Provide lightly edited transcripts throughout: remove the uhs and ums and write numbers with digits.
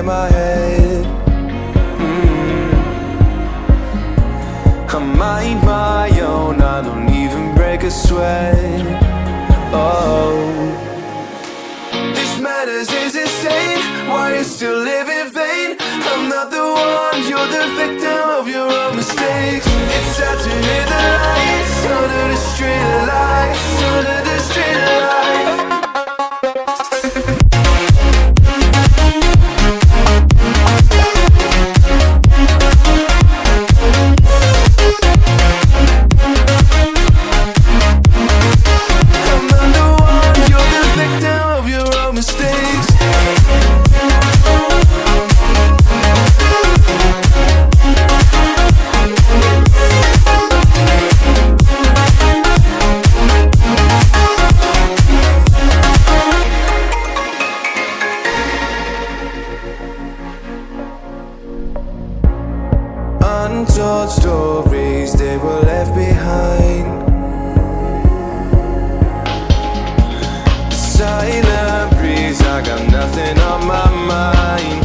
in my head. I mind my own, I don't even break a sweat. Oh, this madness is insane. Why you still live in vain? I'm not the one, you're the victim of your own mistakes. It's sad to hear the lights under the street lights, under the street lights. Untold stories, they were left behind. Silent breeze, I got nothing on my mind.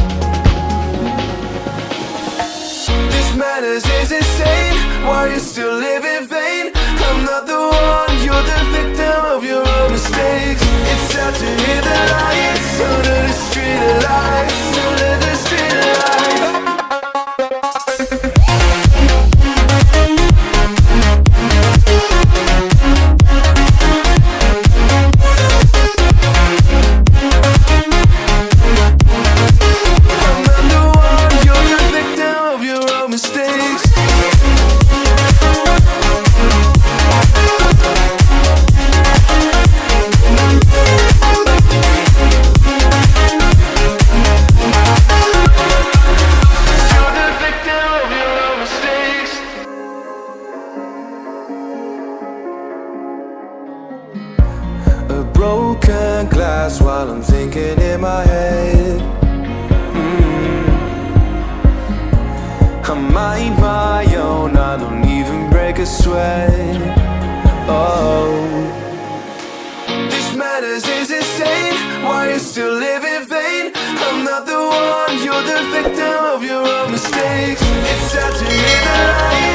This madness is insane. Why you still live in vain? I'm not the one, you're the victim of your own mistakes. It's sad to hear the lights under the street lights, under the street lights. A broken glass while I'm thinking in my head. I mind my own, I don't even break a sweat. Oh, this madness is insane. Why you still live in vain? I'm not the one, you're the victim of your own mistakes. It's sad to hear the light